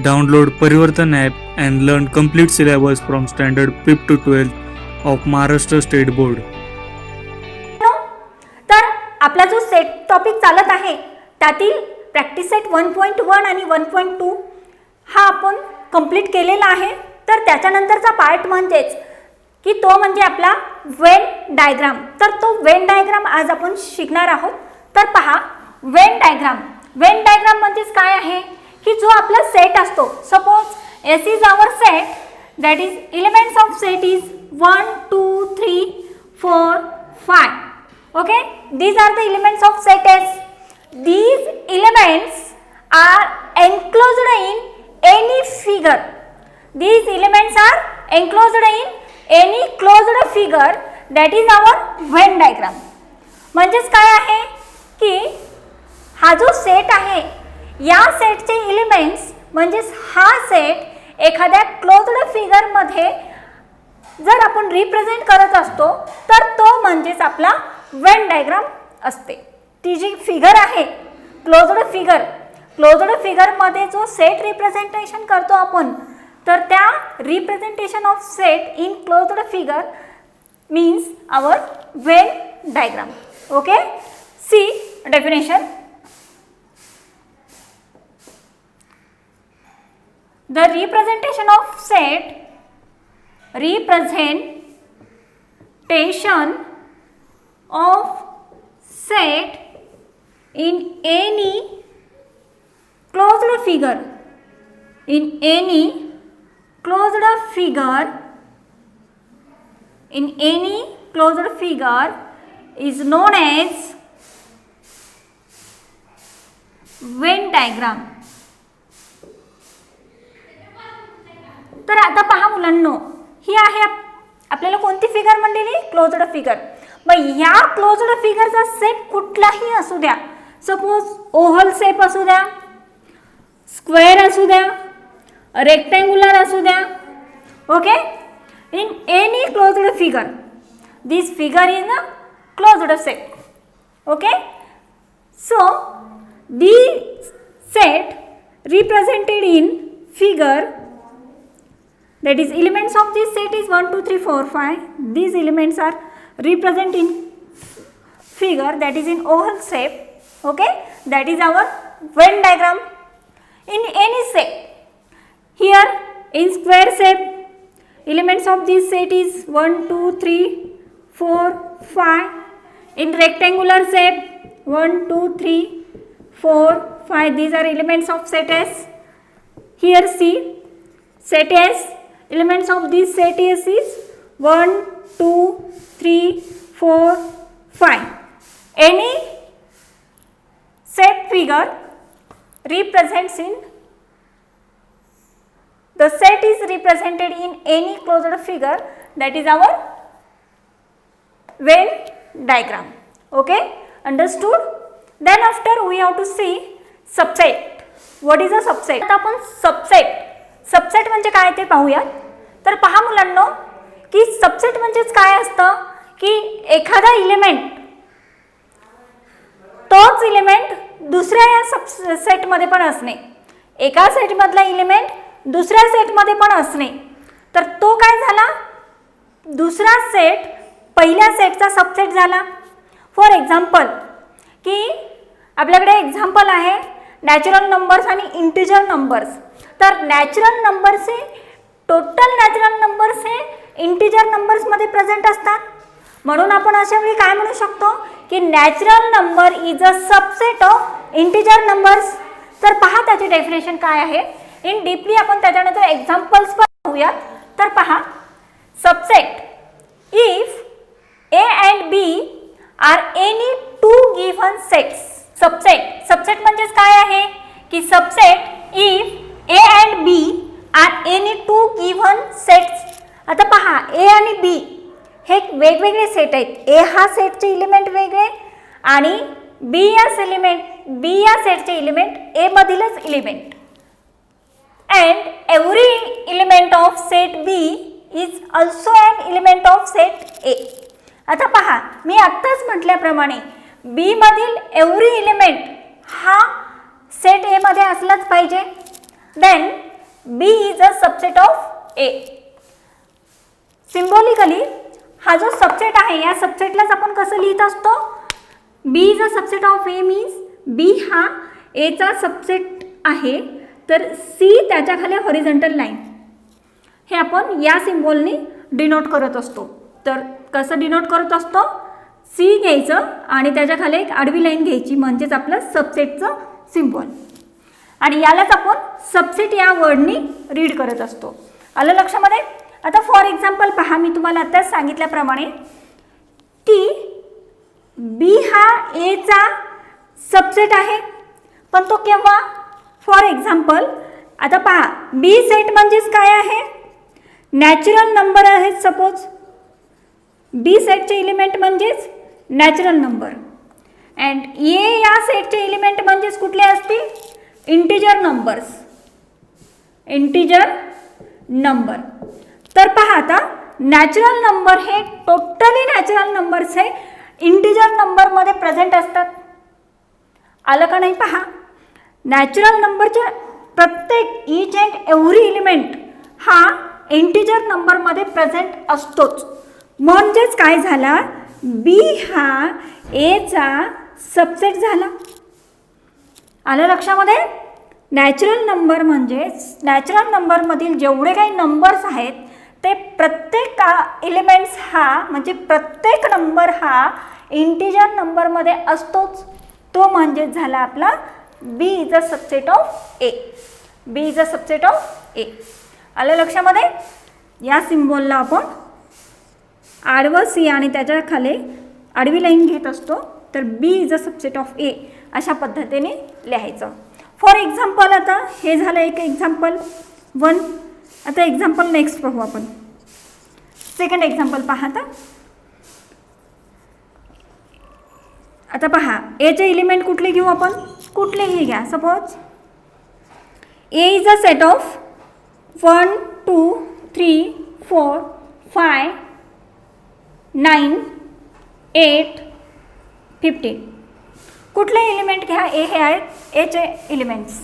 Download Parivartan app and learn complete syllabus from standard 5th to 12th of Maharashtra State Board. तर आपला जो set topic चालत आहे त्यातील प्रॅक्टिस सेट 1.1 आणि 1.2 हा आपण कंप्लीट केलेला आहे. तर त्याच्यानंतरचा पार्ट म्हणजेच की तो म्हणजे आपला वेन डायग्राम. तर तो वेन डायग्राम आज आपण शिकणार आहोत. तर पहा, वेन डायग्राम म्हणजेच काय आहे की जो आपला सेट असतो, suppose S is our set, that is elements of set is 1 2 3 4 5. okay, these are the elements of set S. These elements are enclosed in any figure. These elements are enclosed in any closed figure, that is our Venn diagram. म्हणजेच काय आहे की हा जो set आहे या सेटचे elements म्हणजेच हा सेट एखाद्या क्लोज्ड फिगर मध्ये जर आपण रिप्रेझेंट करत असतो तर तो म्हणजेच आपला वेन डायग्राम असते. ती जी फिगर आहे क्लोज्ड फिगर मध्ये जो सेट रिप्रेझेंटेशन करतो आपण, तर त्या representation of set in closed figure means our Venn diagram. Okay, see definition. The representation of set in any closed figure is known as Venn diagram. तर आता पहा मुलांनो, ही आहे आपल्याला कोणती फिगर म्हणलेली? Closed figure. मग या क्लोज्ड फिगरचा सेट कुठलाही असू द्या, सपोज ओव्हल शेप असू द्या, स्क्वेअर असू द्या, रेक्टँग्युलर असू द्या. Okay, in any closed figure, this figure is a closed set. Okay, so this set represented in figure, that is elements of this set is 1 2 3 4 5. These elements are represented in figure, that is in oval shape. Okay, that is our Venn diagram. In any set, here in square shape, elements of this set is 1 2 3 4 5. In rectangular shape, 1 2 3 4 5. These are elements of set S. Here see, set S, elements of this set S is 1 2 3 4 5. Any set figure represents in, the set is represented in any closed figure, that is our Venn diagram. Okay, understood? Then after we have to see subset. What is a subset? आता आपण subset म्हणजे काय ते पाहूयात. तर पहा मुलांनो, की सबसेट म्हणजेच काय असतं की एखादा इलेमेंट, तोच इलेमेंट दुसऱ्या या सबसेटमध्ये पण असणे, एका सेटमधला इलेमेंट दुसऱ्या सेटमध्ये पण असणे. तर तो काय झाला, दुसरा सेट पहिल्या सेटचा सबसेट झाला. फॉर एक्झाम्पल, की आपल्याकडे एक्झाम्पल आहे नॅचरल नंबर्स आणि इंटिजर नंबर्स. तर नॅचरल नंबर्स हे टोटल नॅचरल नंबर्स हे इंटिजर नंबर्समध्ये प्रेझेंट असतात. म्हणून आपण अशा वेळी काय म्हणू शकतो की natural number is a subset of integer numbers. तर पहा त्याची डेफिनेशन काय आहे. इन डीपली आपण त्याच्यानंतर एक्झाम्पल्स पण पाहूयात. तर पहा, subset if A and B are any two given sets. Subset म्हणजेच काय आहे की subset if A and B are any two given sets. आता पहा, ए आणि बी हे वेगवेगळे सेट आहेत. ए हा सेटचे एलिमेंट वेगळे आणि बी या सेटचे एलिमेंट ए मधीलच element. And every element of set B is also an element of set A. आता पहा, मी आत्ताच म्हटल्याप्रमाणे बी मधील एव्हरी एलिमेंट हा सेट ए मध्ये असलाच पाहिजे. Then B is a subset of A. Symbolically हा जो सबसेट आहे या सबसेटलाच आपण कसं लिहित असतो, B is a subset of A means B हा A चा सबसेट आहे, तर C त्याच्या खाली हॉरिझॉन्टल लाईन हे आपण या सिम्बॉलनी डिनोट करत असतो. तर कसं डिनोट करत असतो, C घ्यायचं आणि त्याच्या खाली एक आडवी लाईन घ्यायची म्हणजेच आपलं सबसेटचं सिम्बॉल, आणि यालाच आपण सबसेट या वर्डनी रीड करत असतो. आलं लक्षामध्ये. आता फॉर एक्झाम्पल पहा, मी तुम्हाला आत्ताच सांगितल्याप्रमाणे की B हा A चा सबसेट आहे, पण तो केव्हा. फॉर एक्झाम्पल आता पहा, B सेट म्हणजेच काय आहे, नॅचरल नंबर आहेत. सपोज B सेटचे एलिमेंट म्हणजेच नॅचरल नंबर, अँड A या सेटचे एलिमेंट म्हणजेच कुठले असतील, इंटिजर नंबर्स. Integer number. तर पहा आता नॅचरल नंबर हे टोटली नॅचरल नंबर्स हे इंटिजर नंबरमध्ये प्रेझेंट असतात. आलं का नाही. पहा, नॅचरल नंबरच्या प्रत्येक ईच अँड एव्हरी एलिमेंट हा इंटिजर नंबरमध्ये प्रेझेंट असतोच. म्हणजेच काय झाला, B हा A चा सबसेट झाला. आलं लक्षामध्ये. नॅचरल नंबर म्हणजे नॅचरल नंबरमधील जेवढे काही नंबर्स आहेत ते प्रत्येक एलिमेंट्स हा म्हणजे प्रत्येक नंबर हा इंटिजर नंबरमध्ये असतोच. तो म्हणजे झाला आपला B is a subset of A. B is a subset of A. आलं लक्षामध्ये. या सिम्बॉलला आपण आडवं C आणि त्याच्या खाली आडवी लाईन घेत असतो, तर B is a subset of A अशा पद्धतीने लिहायचं. फॉर एक्झाम्पल आता हे झालं एक एक्झाम्पल 1. आता एक्झाम्पल नेक्स्ट पाहू आपण. सेकंड एक्झाम्पल पहा. आता पहा, एचे एलिमेंट कुठले घेऊ आपण, कुठलेही घ्या. Suppose A is a set of 1 2 3 4 5 9 8 15. कुठले एलिमेंट घ्या, ए हे आहेत एचे एलिमेंट्स,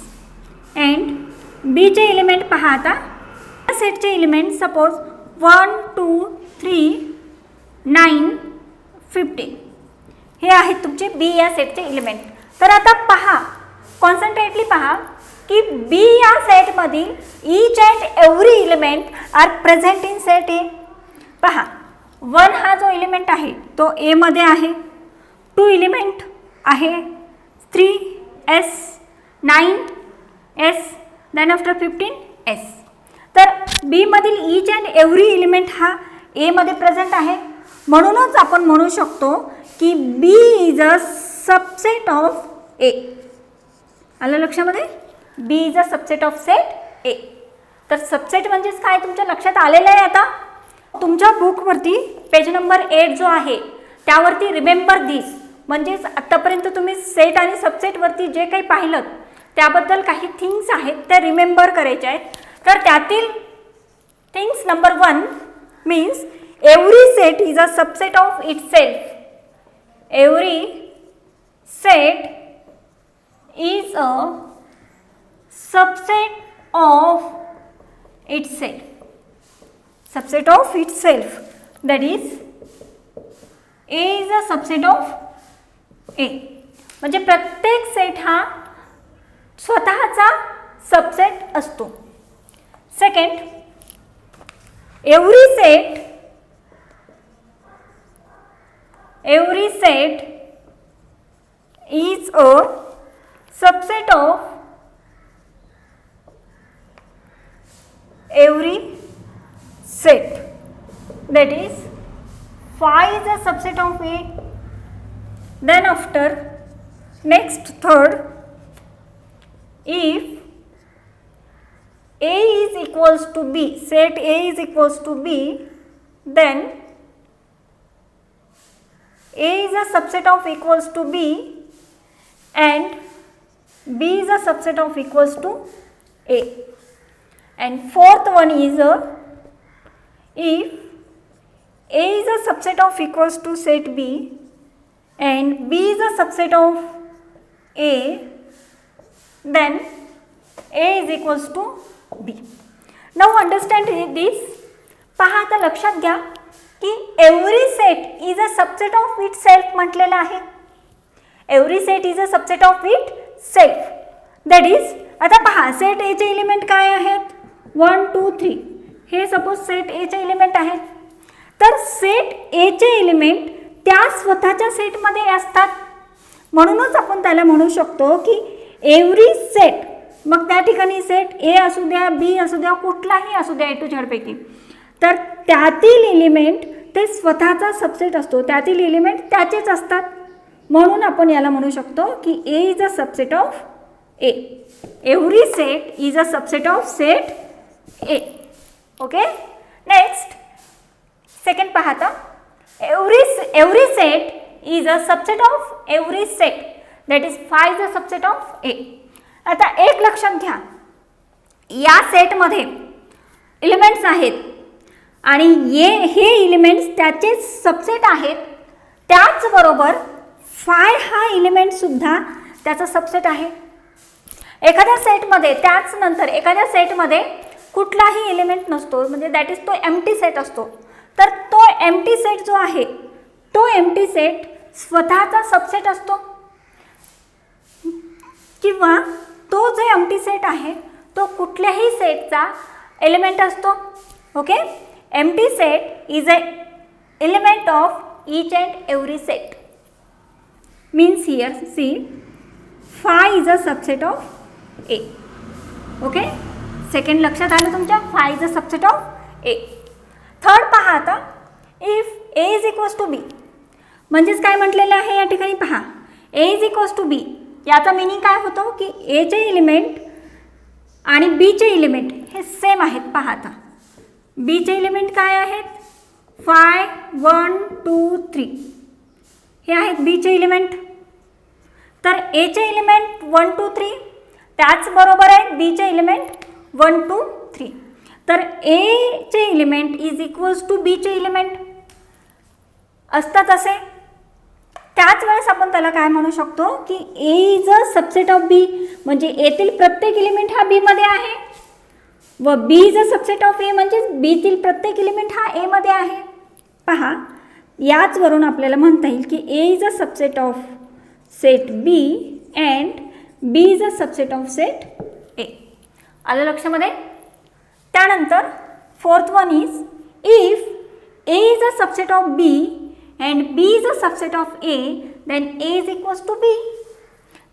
अँड बीचे एलिमेंट पहा. आता सेटचे एलिमेंट सपोज 1 2 3 9 15 हे आहेत तुमचे बी या सेटचे एलिमेंट. तर आता पहा, कॉन्सन्ट्रेटली पहा की बी या सेटमधील each and every element are present in set A. पहा, 1 हा जो एलिमेंट आहे तो ए मध्ये आहे, 2 एलिमेंट आहे 3s 9s then after 15s. तर बी मधील ईच अँड एव्हरी एलिमेंट हा ए मध्ये प्रेझेंट आहे. म्हणूनच आपण म्हणू शकतो की B is a subset of A. आलं लक्षामध्ये. B is a subset of set A. तर सबसेट म्हणजेच काय तुमच्या लक्षात आलेलं आहे. आता तुमच्या बुकवरती पेज नंबर 8 जो आहे त्यावरती रिमेंबर दिस म्हणजेच आत्तापर्यंत तुम्ही सेट आणि सबसेटवरती जे काही पाहिलं त्याबद्दल काही थिंग्स आहेत त्या रिमेंबर करायच्या आहेत. तर त्यातील things number 1 means every set is a subset of itself. Every set is a subset of itself. Subset of itself, that is A is a subset of A. म्हणजे प्रत्येक सेट हा स्वतःचा सबसेट असतो. Second, every set is a subset of every set, that is phi is a subset of A. Then after next third, if A is equals to B, set A is equals to B, then A is a subset of equals to B and B is a subset of equals to A. And fourth one is a if A is a subset of equals to set B and B is a subset of A, then A is equals to B. Now understand this. पहा आता लक्षात घ्या की every set is a subset of itself म्हटलेलं आहे. Every set is a subset of itself. That is, आता पहा set एचे element काय आहेत, 1 2 3. हे सपोज सेट एचे एलिमेंट आहेत. तर सेट एचे एलिमेंट त्या स्वतःच्या सेटमध्ये असतात. म्हणूनच आपण त्याला म्हणू शकतो की एव्हरी सेट, मग त्या ठिकाणी सेट ए असू द्या, बी असू द्या, कुठलाही असू द्या A to Z पैकी, तर त्यातील एलिमेंट ते स्वतःचा सबसेट असतो, त्यातील एलिमेंट त्याचेच असतात. म्हणून आपण याला म्हणू शकतो की A is a subset of A. Every set is a subset of set A. Okay. Next second पाहता, every set is a subset of every set, that is phi is a subset of A. आता एक लक्षात घ्या, या सेटमध्ये elements आहेत आणि हे एलिमेंट्स त्याचे सबसेट आहेत. त्याचबरोबर फाय हा एलिमेंटसुद्धा त्याचा सबसेट आहे. एखाद्या सेटमध्ये त्याच नंतर एखाद्या सेटमध्ये कुठलाही एलिमेंट नसतो, म्हणजे दॅट इज तो एम्प्टी सेट असतो. तर तो एम्प्टी सेट जो आहे, तो एम्प्टी सेट स्वतःचा सबसेट असतो, किंवा तो जो एम्प्टी सेट आहे तो कुठल्याही सेटचा एलिमेंट असतो. Okay. Empty set is a element of each and every set. Means here see phi is a subset of A. Okay. Second लक्षात आलं तुमच्या, phi is a subset of A. Third पहा आता, if A is equals to B, म्हणजेच काय म्हटलेलं आहे या ठिकाणी पहा, A is equals to B. याचा मिनिंग काय होतो की एचे एलिमेंट आणि बीचे एलिमेंट हे सेम आहेत. पहा आता बीचे एलिमेंट काय आहेत, 5 1 2 3 हे आहेत बीचे एलिमेंट. तर एचे एलिमेंट 1 2 3, त्याचबरोबर आहेत बीचे एलिमेंट 1 2 3. तर एचे एलिमेंट इज इक्वल्स टू बीचे एलिमेंट असतात असे. त्याच वेळेस आपण त्याला काय म्हणू शकतो की A is a subset of बी, म्हणजे एतील प्रत्येक एलिमेंट हा बी मध्ये आहे, व बी इज अ सबसेट ऑफ ए, म्हणजे बीतील प्रत्येक एलिमेंट हा ए मध्ये आहे. पहा याचवरून आपल्याला म्हणता येईल की A is a subset of set B and B is a subset of set A. आलं लक्षामध्ये. त्यानंतर fourth one is, if A is a subset of B and B is a subset of A, then A is equals to B.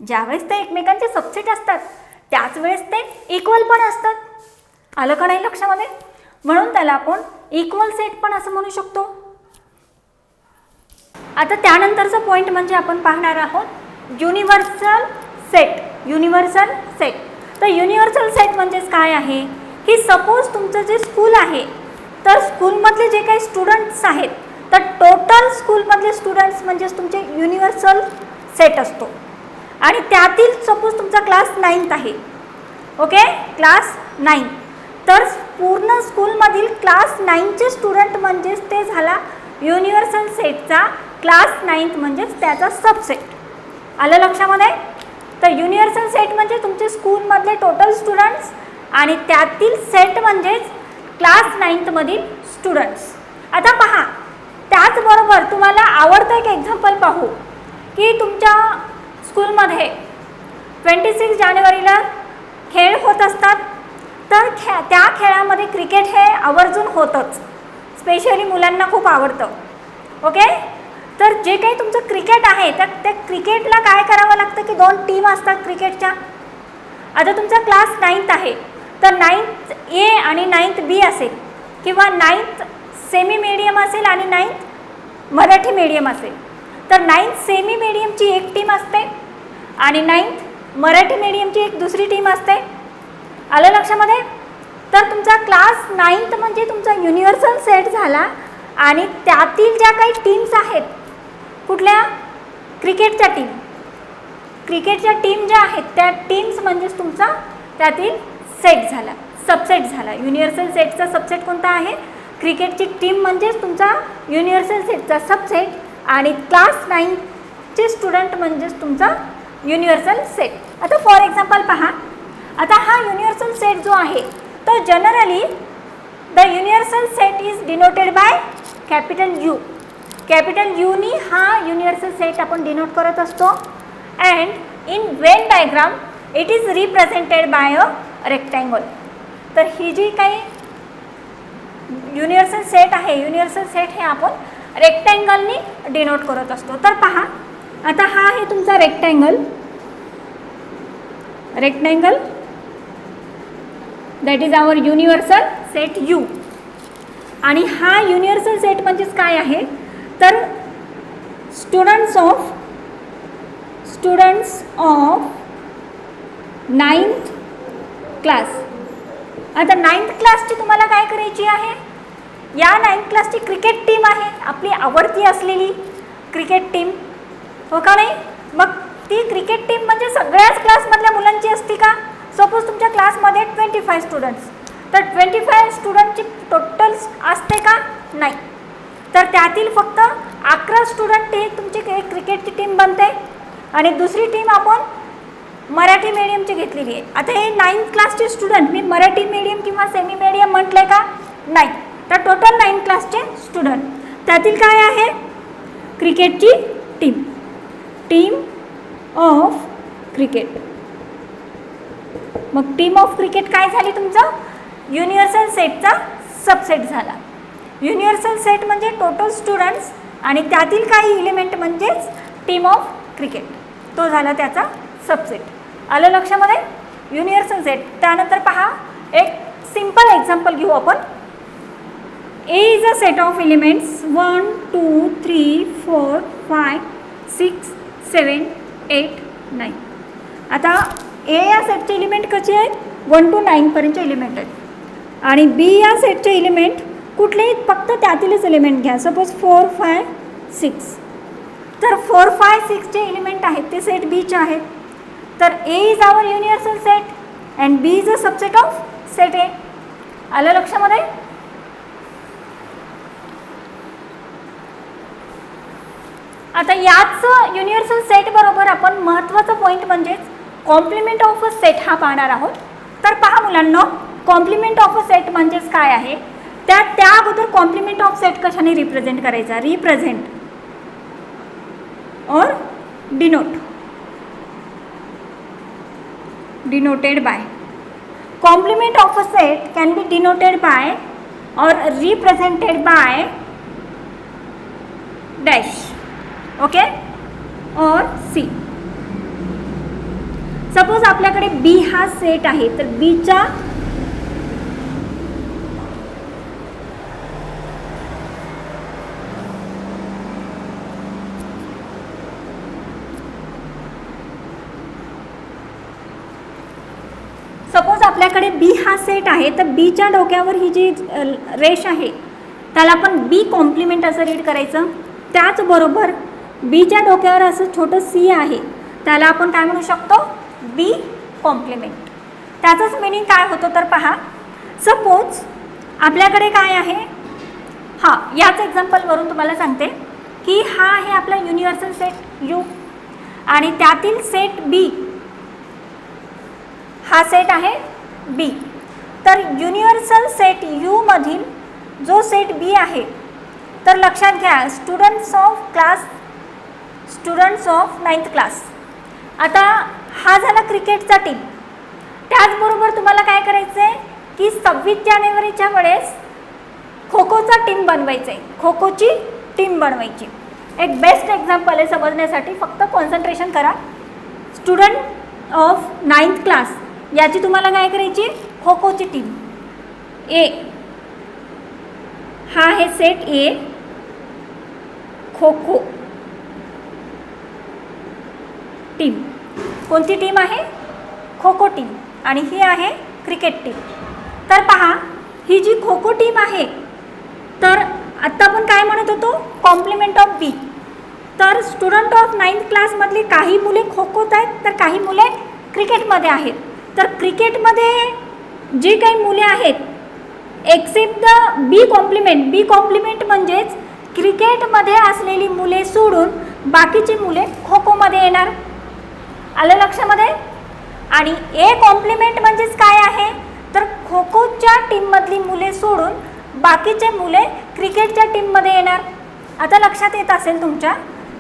ज्यावेळेस ते एकमेकांचे subset असतात त्याच वेळेस ते इक्वल पण असतात. आलं का नाही लक्षामध्ये. म्हणून त्याला आपण इक्वल सेट पण असं म्हणू शकतो. आता त्यानंतरचा पॉईंट म्हणजे आपण पाहणार आहोत युनिव्हर्सल सेट. Universal set. तर युनिव्हर्सल सेट म्हणजेच काय आहे की सपोज तुमचं जे स्कूल आहे, तर स्कूलमधले जे काही स्टुडंट्स आहेत, तर टोटल स्कूलमधले स्टुडंट्स म्हणजेच तुमचे युनिव्हर्सल सेट असतो. आणि त्यातील सपोज तुमचा क्लास 9th आहे. ओके. क्लास 9, तर पूर्ण स्कूलमधील क्लास 9चे स्टुडंट म्हणजेच ते झाला युनिव्हर्सल सेटचा क्लास 9th म्हणजेच त्याचा सबसेट. आलं लक्षामध्ये. तर युनिव्हर्सल सेट म्हणजे तुमचे स्कूलमधले टोटल स्टुडंट्स आणि त्यातील सेट म्हणजेच क्लास 9th मधील स्टुडंट्स. आता पहा, त्याचबरोबर तुम्हाला आवडतं एक एक्झाम्पल पाहू की तुमच्या स्कूलमध्ये 26 जानेवारीला खेळ होत असतात. तर त्या खेळामध्ये क्रिकेट हे आवर्जून होतंच, स्पेशली मुलांना खूप आवडतं. ओके. तर जे काही तुमचं क्रिकेट आहे तर त्या क्रिकेटला काय करावं लागतं की 2 टीम असतात क्रिकेटच्या. आता तुमचा क्लास 9th आहे, तर 9th ए आणि 9th बी असेल, किंवा 9th सेमी मीडियम असेल आणि 9th मराठी मीडियम असेल. तर 9th सेमी मीडियमची एक टीम असते आणि 9th मराठी मीडियमची एक दुसरी टीम असते. आलं लक्षामध्ये. तर तुमचा क्लास 9th म्हणजे तुमचा युनिव्हर्सल सेट झाला आणि त्यातील ज्या काही टीम्स आहेत, कुठल्या, क्रिकेटच्या टीम, क्रिकेटच्या टीम ज्या आहेत त्या टीम्स म्हणजेच तुमचा त्यातील सेट झाला, सबसेट झाला. युनिव्हर्सल सेटचा सबसेट कोणता आहे, क्रिकेटची टीम म्हणजेच तुमचा युनिव्हर्सल सेटचा सबसेट आणि क्लास 9चे स्टुडंट म्हणजेच तुमचा युनिव्हर्सल सेट. आता फॉर एक्झाम्पल पहा, आता हा युनिव्हर्सल सेट जो आहे तो generally the universal set is denoted by capital U. Capital U हा युनिव्हर्सल सेट आपण डिनोट करत असतो. And in Venn diagram it is represented by a rectangle. तर ही जी काही युनिव्हर्सल सेट आहे, युनिव्हर्सल सेट हे आपण रेक्टँगलनी डिनोट करत असतो. तर पहा आता हा आहे तुमचा rectangle, rectangle that is our universal set U. आणि हा युनिव्हर्सल सेट म्हणजेच काय आहे तर स्टुडंट्स ऑफ 9th क्लास. आता 9th क्लासची तुम्हाला काय करायची आहे, या 9th क्लासची क्रिकेट टीम आहे, आपली आवडती असलेली क्रिकेट टीम, हो का नाही. मग ती क्रिकेट टीम म्हणजे सगळ्याच क्लासमधल्या मुलांची असते का. सपोज तुमच्या क्लासमध्ये 25 स्टुडंट्स, तर 25 स्टुडंटची टोटल असते का नाही. तर त्यातील फक्त 11 स्टुडंट ही तुमची क्रिकेटची टीम बनते आणि दुसरी टीम आपण मराठी मीडियमची घेतलेली आहे. आता हे 9th क्लासचे स्टुडंट मी मराठी मीडियम किंवा सेमी मीडियम म्हटलं का नाही. तर टोटल 9th क्लासचे स्टुडंट त्यातील काय आहे क्रिकेटची टीम, टीम ऑफ क्रिकेट. मग टीम ऑफ क्रिकेट काय झाली तुमचं युनिव्हर्सल सेटचा सबसेट झाला. युनिव्हर्सल सेट म्हणजे टोटल स्टुडंट्स आणि त्यातील काही एलिमेंट म्हणजेच टीम ऑफ क्रिकेट, तो झाला त्याचा सबसेट. आलं लक्षामध्ये युनिव्हर्सल सेट. त्यानंतर पहा एक सिंपल एक्झाम्पल घेऊ आपण. A is a set of elements 1 2 3 4 5 6 7 8 9. आता ए या सेटचे एलिमेंट कसे आहेत 1 to 9 पर्यंतचे एलिमेंट आहेत आणि बी या सेटचे एलिमेंट कुठलेही फक्त त्यातीलच एलिमेंट घ्या. सपोज 4 5 6. तर 4 5 6चे एलिमेंट आहेत ते सेट बीचे आहेत. तर A is our universal set and B is a subset of set A. आलं लक्षामध्ये. आता याच युनिव्हर्सल सेट बरोबर आपण महत्त्वाचा पॉईंट म्हणजेच कॉम्प्लिमेंट ऑफ अ सेट हा पाहणार आहोत. तर पहा मुलांना कॉम्प्लिमेंट ऑफ अ सेट म्हणजेच काय आहे, त्या अगोदर कॉम्प्लिमेंट ऑफ सेट कशाने रिप्रेझेंट करायचा, represent or denote, denoted by. Complement of a set can be denoted by or represented by dash, okay, or C. Suppose आपल्याकडे बी हा सेट आहे तर बीच्या सपोज आपल्याकडे बी हा सेट आहे तर बीच्या डोक्यावर ही जी रेष आहे त्याला आपण बी कॉम्प्लिमेंट असं रीड करायचं. त्याचबरोबर बीच्या डोक्यावर असं छोटं सी आहे त्याला आपण काय म्हणू शकतो बी कॉम्प्लिमेंट. त्याचंच मिनिंग काय होतं तर पहा. सपोज आपल्याकडे काय आहे, हां याच एक्झाम्पलवरून तुम्हाला सांगते की हा आहे आपला युनिव्हर्सल सेट यू आणि त्यातील सेट बी हा सेट आहे बी. तर युनिव्हर्सल सेट यू मधील जो सेट बी आहे तर लक्षात घ्या स्टुडंट्स ऑफ 9th क्लास. आता हा झाला क्रिकेटचा टीम. त्याचबरोबर तुम्हाला काय करायचं आहे की 26 जानेवारीच्या वेळेस खो खोचा टीम बनवायचं आहे, खो खोची टीम बनवायची. एक बेस्ट एक्झाम्पल आहे समजण्यासाठी, फक्त कॉन्सन्ट्रेशन करा. स्टुडंट ऑफ 9th क्लास याची तुम्हाला काय करायची खो खोची टीम. ए हा आहे सेट ए खो खो टीम. कोणती टीम आहे खो खो टीम आणि ही आहे क्रिकेट टीम. तर पहा ही जी खो खो टीम आहे तर आत्ता आपण काय म्हणत होतो कॉम्प्लिमेंट ऑफ बी. तर स्टुडंट ऑफ 9th क्लासमधली काही मुले खो खोत आहेत तर काही मुले क्रिकेटमध्ये आहेत. तर क्रिकेटमध्ये जी काही मुले आहेत एक्सेप्ट द बी कॉम्प्लिमेंट म्हणजेच क्रिकेटमध्ये असलेली मुले सोडून बाकीची मुले खो खोमध्ये येणार. आलं लक्षामध्ये. आणि ए कॉम्प्लिमेंट म्हणजेच काय आहे तर खो खोच्या टीममधली मुले सोडून बाकीचे मुले क्रिकेटच्या टीममध्ये येणार. आता लक्षात येत असेल तुमच्या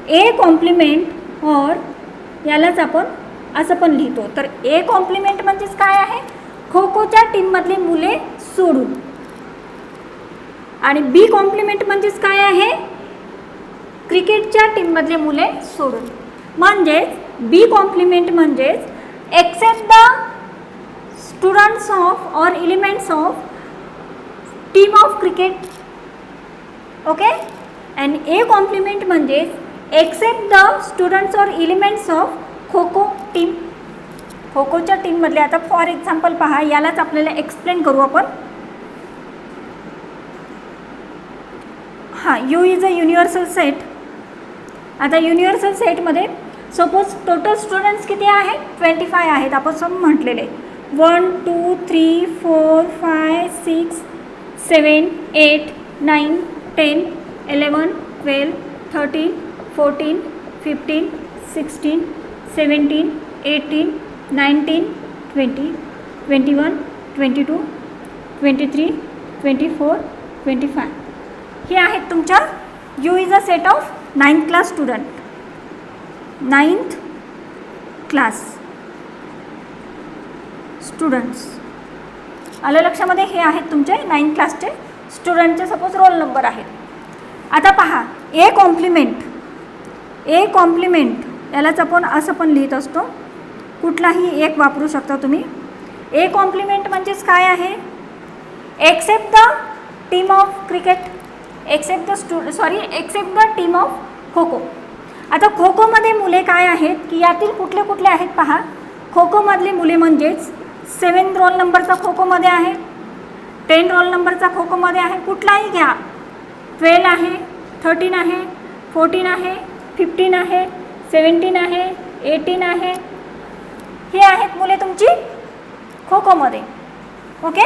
ए कॉम्प्लिमेंट और यालाच आपण असं पण लिहितो. तर ए कॉम्प्लिमेंट म्हणजेच काय आहे, खो खोच्या टीममधली मुले सोडून, आणि बी कॉम्प्लिमेंट म्हणजेच काय आहे, क्रिकेटच्या टीममधले मुले सोडून. म्हणजेच बी कॉम्प्लिमेंट म्हणजेच एक्सेप्ट द स्टुडंट्स ऑफ और elements of team of cricket. Okay. And A complement म्हणजेच एक्सेप्ट द स्टुडंट्स और elements of kho kho team. Kho खोच्या टीममधले आता फॉर एक्झाम्पल पहा, यालाच आपल्याला एक्सप्लेन करू आपण. हां, you is a universal set. आता युनिव्हर्सल सेटमध्ये सपोज टोटल स्टुडंट्स किती आहेत, 25 आहेत आपण म्हटलेले. 1 2 3 4 5 6 7 8 9 10 11 12 13 14 15 16 17 18 19 20 21 22 23 24 25 हे आहेत तुमच्या you is a set of 9th class student. 9th class students. आलं लक्षामध्ये, हे आहेत तुमचे 9th क्लासचे स्टुडंटचे सपोज रोल नंबर आहेत. आता पहा ए कॉम्प्लिमेंट. ए कॉम्प्लिमेंट यालाच आपण असं पण लिहित असतो, कुठलाही एक वापरू शकता तुम्ही. ए कॉम्प्लिमेंट म्हणजेच काय आहे, except the team of cricket, except the team of kho kho. आता खो खोमध्ये मुले काय आहेत की यातील कुठले कुठले आहेत पहा. खो खोमधली मुले म्हणजेच 7 रोल नंबरचा खो खोमध्ये आहे, 10 रोल नंबरचा खो खोमध्ये आहे, कुठलाही घ्या. 12 आहे, 13 आहे, 14 आहे, 15 आहे, 17 आहे, 18 आहे. हे आहेत मुले तुमची खो खोमध्ये. ओके.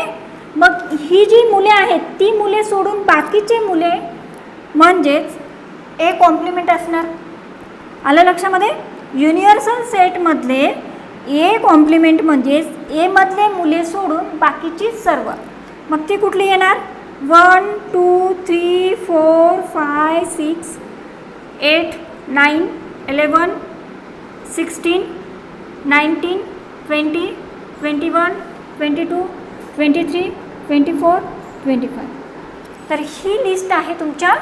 मग ही जी मुले आहेत ती मुले सोडून बाकीचे मुले म्हणजेच ए कॉम्प्लिमेंट असणार. आलं लक्षामध्ये. युनिव्हर्सल सेटमधले ए कॉम्प्लिमेंट म्हणजेच ए मधले मुले सोडून बाकीची सर्व. मग ती कुठली येणार, 1 2 3 4 5 6 8 9 11 16 19 20 21 22 23 24 25. तर ही लिस्ट आहे तुमच्या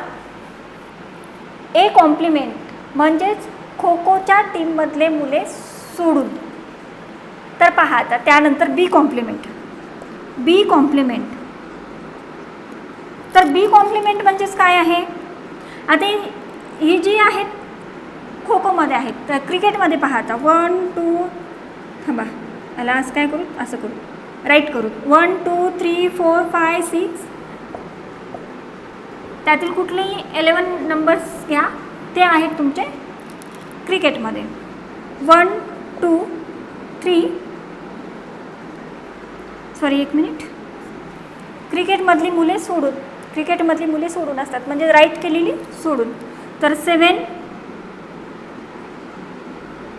ए कॉम्प्लिमेंट म्हणजेच खो खोच्या टीममधले मुले सोडून. तर पहा आता त्यानंतर बी कॉम्प्लिमेंट. बी कॉम्प्लिमेंट, तर बी कॉम्प्लिमेंट म्हणजेच काय आहे, आता ही जी आहेत खो खोमध्ये आहेत, तर क्रिकेटमध्ये पहा आता 1 2 थांबा, याला असं काय करू, असं करू, राईट करू. 1 2 3 4 5 6 त्यातील कुठलेही 11 नंबर्स घ्या, ते आहेत तुमचे क्रिकेटमध्ये. 1 2 3 एक मिनिट, क्रिकेटमधली मुले सोडून असतात म्हणजे राईट केलेली सोडून. तर 7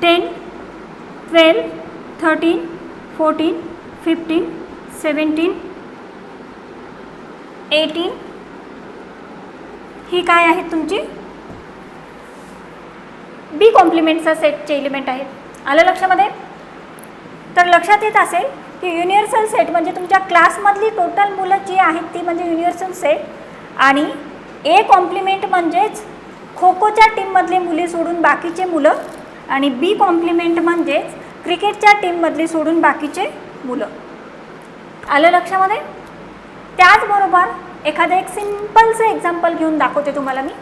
10 12 13 14 15 17 18 ही काय आहेत तुमची बी कॉम्प्लिमेंटचा सेटचे एलिमेंट आहेत. आलं लक्षामध्ये. तर लक्षात येत असेल की युनिव्हर्सल सेट म्हणजे तुमच्या क्लासमधली टोटल मुलं जी आहेत ती म्हणजे युनिव्हर्सल सेट, आणि ए कॉम्प्लिमेंट म्हणजेच खो खोच्या टीममधले मुले सोडून बाकीचे मुलं, आणि बी कॉम्प्लिमेंट म्हणजेच क्रिकेटच्या टीममधली सोडून बाकीचे मुलं. आलं लक्षामध्ये. त्याचबरोबर एखादं एक सिम्पलचं एक्झाम्पल घेऊन दाखवते तुम्हाला मी.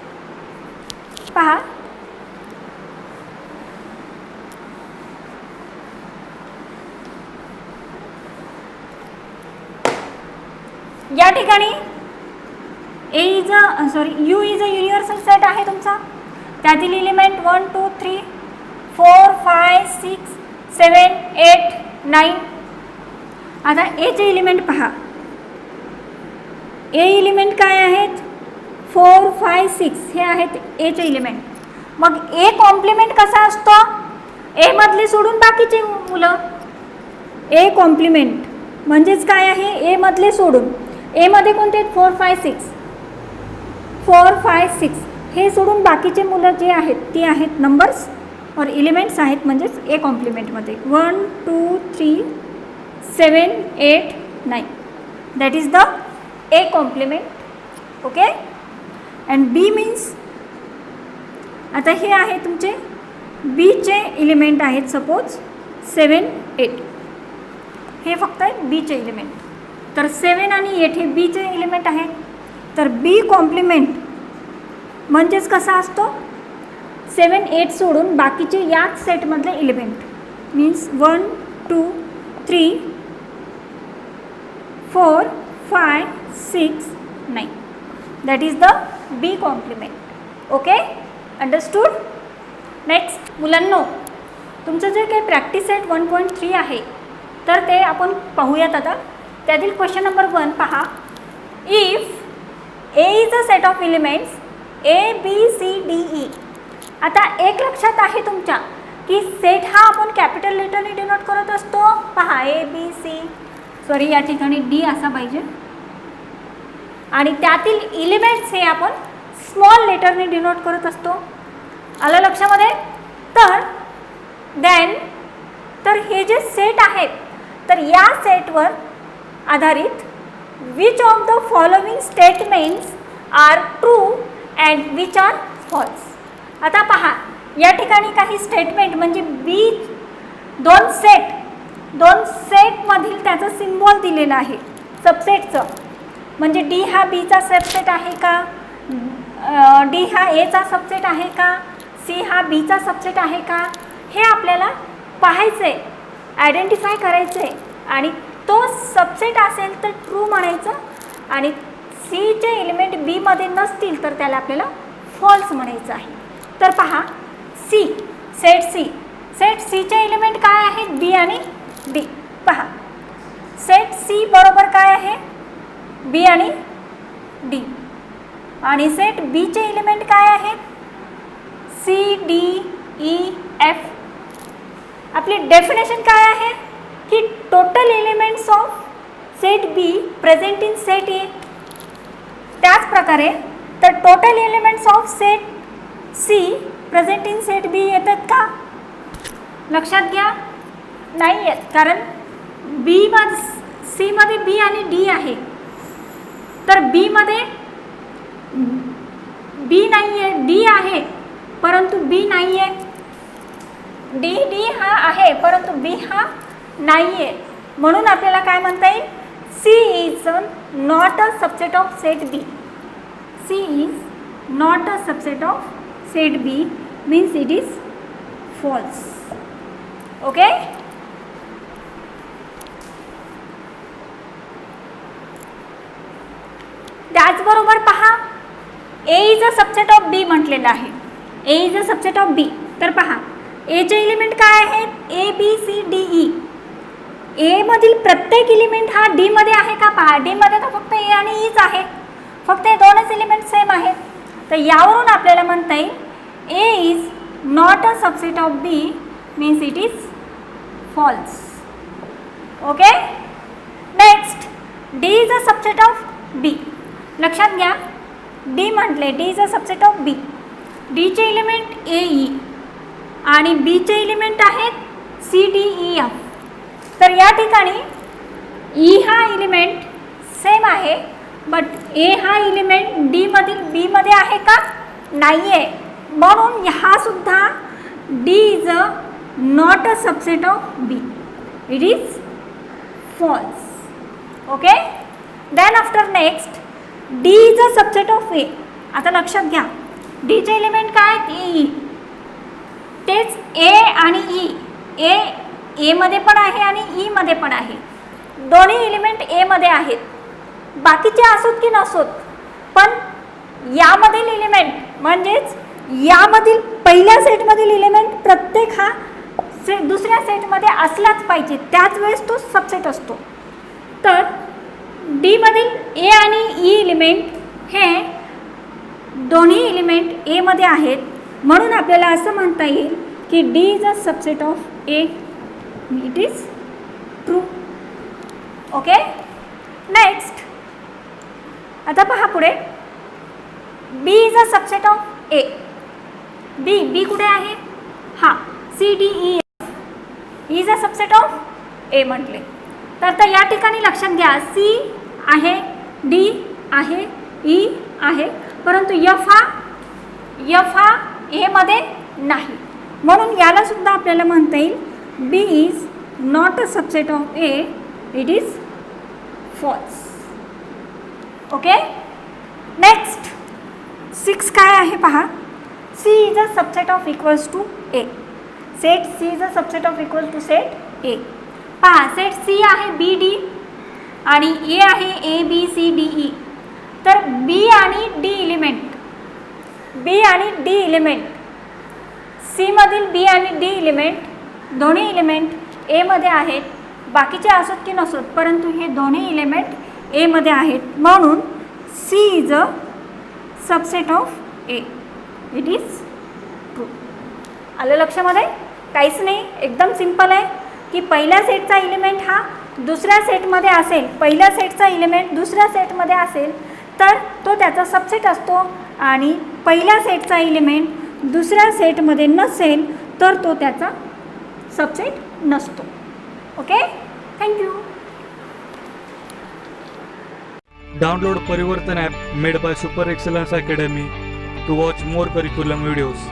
पहा, या ठिकाणी you is a universal set आहे तुमचा. त्यातील एलिमेंट 1 2 3 4 5 6 7 8 9. आता एचे एलिमेंट पहा. ए एलिमेंट काय आहेत 4 5 6 हे आहेत एचे एलिमेंट. मग ए कॉम्प्लिमेंट कसा असतो, ए मधले सोडून बाकीचे मुलं. ए कॉम्प्लिमेंट म्हणजेच काय आहे, ए मधले सोडून. ए मध्ये कोणते आहेत, 4 5 6, 4 5 6 हे सोडून बाकीचे मुलं जे आहेत ती आहेत नंबर्स और एलिमेंट्स आहेत, म्हणजेच ए कॉम्प्लिमेंटमध्ये 1 2 3 7 8 9. That is the A complement. Okay. And B means, आता हे आहे तुमचे बीचे एलिमेंट आहेत, सपोज 7 8 हे फक्त आहेत बीचे एलिमेंट. तर 7 आणि 8 हे बीचे एलिमेंट आहेत. तर बी कॉम्प्लिमेंट म्हणजेच कसा असतो, 7 8 सोडून बाकीचे याच सेटमधले element means 1 2 3 4 5 6 9. That is the B complement. Okay, understood. Next मुलांनो, तुमचं जे काही प्रॅक्टिस सेट 1.3 आहे तर ते आपण पाहूयात आता. त्यातील क्वेश्चन नंबर 1 पहा. If A is a set of elements A B C D E. आता एक लक्षात आहे तुमच्या की सेट हा आपण कॅपिटल लेटरने डिनोट करत असतो. पहा, ए बी सी, सॉरी या ठिकाणी डी असा पाहिजे, आणि त्यातील एलिमेंट्स हे आपण स्मॉल लेटरने डिनोट करत असतो. आलं लक्षामध्ये. तर देन हे जे सेट आहेत तर या सेटवर आधारित which of the following statements are true and which are false. आता पहा, या ठिकाणी काही स्टेटमेंट म्हणजे बी दोन सेटमधील त्याचं सिम्बॉल दिलेलं आहे सबसेटचं. म्हणजे डी हा बीचा सबसेट आहे का, डी हा एचा सबसेट आहे का, सी हा बीचा सबसेट आहे का, हे आपल्याला पाहायचं आहे, आयडेंटिफाय करायचं आहे. आणि तो सबसेट असेल तर ट्रू म्हणायचं, आणि सीचे एलिमेंट बीमध्ये नसतील तर त्याला आपल्याला फॉल्स म्हणायचं आहे. तर पहा, सी, सेट सीचे एलिमेंट काय आहेत, बी आणि डी. पहा, सेट सी बरोबर काय आहे, बी आणि डी. आणि सेट बीचे एलिमेंट काय आहेत, सी डी ई एफ. आपली डेफिनेशन काय आहे की total elements of set B present in set A. त्याचप्रकारे तर total elements of set C present in set B येतात का, लक्षात घ्या, नाही येत. कारण सीमध्ये बी आणि डी आहे, तर बीमध्ये बी नाही आहे, डी आहे परंतु बी नाही आहे, डी हा आहे परंतु बी हा नाही आहे. म्हणून आपल्याला काय म्हणता येईल, C is not a subset of set B. C is not a subset of set B means it is false. Okay. त्याचबरोबर पहा, A is a subset of B म्हटलेलं आहे. A is a subset of B. तर पहा, एचे element काय आहेत, A B C D E. A मधील प्रत्येक एलिमेंट हा डी मध्ये आहे का, पहा डी मध्ये तर फक्त ए आणि ईच आहे, फक्त हे दोनच एलिमेंट सेम आहेत. तर यावरून आपल्याला म्हणता येईल A is not a subset of B means it is false. Okay. Next, D is a subset of B. लक्षात घ्या, डी म्हटले, D is a subset of B. डीचे एलिमेंट ए ई आणि बीचे एलिमेंट आहेत सी डी ई एफ. तर या ठिकाणी ई हा एलिमेंट सेम आहे, बट ए हा एलिमेंट डी मधील बी मध्ये आहे का, नाही आहे. म्हणून हा सुद्धा D is a not a subset of B, it is false. Okay. Then after next, D is a subset of A. आता लक्षात घ्या, डीचे एलिमेंट काय आहेत, ई. तेच ए आणि ई, ए मध्ये पण आहे आणि ई मध्ये पण आहे, दोन्ही एलिमेंट ए मध्ये आहेत. बाकीचे असोत की नसोत, पण यामधील एलिमेंट म्हणजेच यामधील पहिल्या सेटमधील एलिमेंट प्रत्येक हा दुसऱ्या सेटमध्ये असलाच पाहिजे, त्याच वेळेस तो सबसेट असतो. तर डी मधील ए आणि ई एलिमेंट हे दोन्ही एलिमेंट ए मध्ये आहेत, म्हणून आपल्याला असं म्हणता येईल की D is a subset of A, it is true. Okay. Next आता पहा पुढे, B is a subset of A. B कुठे आहे? हां, CDEF is a subset of A म्हटले. तर या ठिकाणी लक्षात घ्या, C आहे, D आहे, E आहे, परंतु F हा ए मध्ये नाही. म्हणून याला सुद्धा आपल्याला म्हणता येईल B is not a subset of A, it is false. Okay. Next 6 काय आहे पहा, C is a subset of equals to A. Set C is a subset of equal to set A. पहा, सेट C आहे BD आणि ए आहे ABCDE. तर बी आणि D element C मधील बी आणि डी इलिमेंट दोन्ही इलिमेंट ए मध्ये आहेत. बाकीचे असोत की नसोत, परंतु हे दोन्ही इलिमेंट ए मध्ये आहेत. म्हणून C is a subset of A, it is true. आलं लक्षामध्ये? काहीच नाही, एकदम सिंपल आहे की पहिल्या सेटचा इलिमेंट हा दुसऱ्या सेटमध्ये असेल, पहिल्या सेटचा इलिमेंट दुसऱ्या सेटमध्ये असेल तर तो त्याचा सबसेट असतो, आणि पहिल्या सेटचा इलिमेंट दुसऱ्या सेटमध्ये नसेल तर तो त्याचा सबसेट नसतो. Okay, thank you. Download Parivartan app made by Super Excellence Academy to watch more curriculum videos.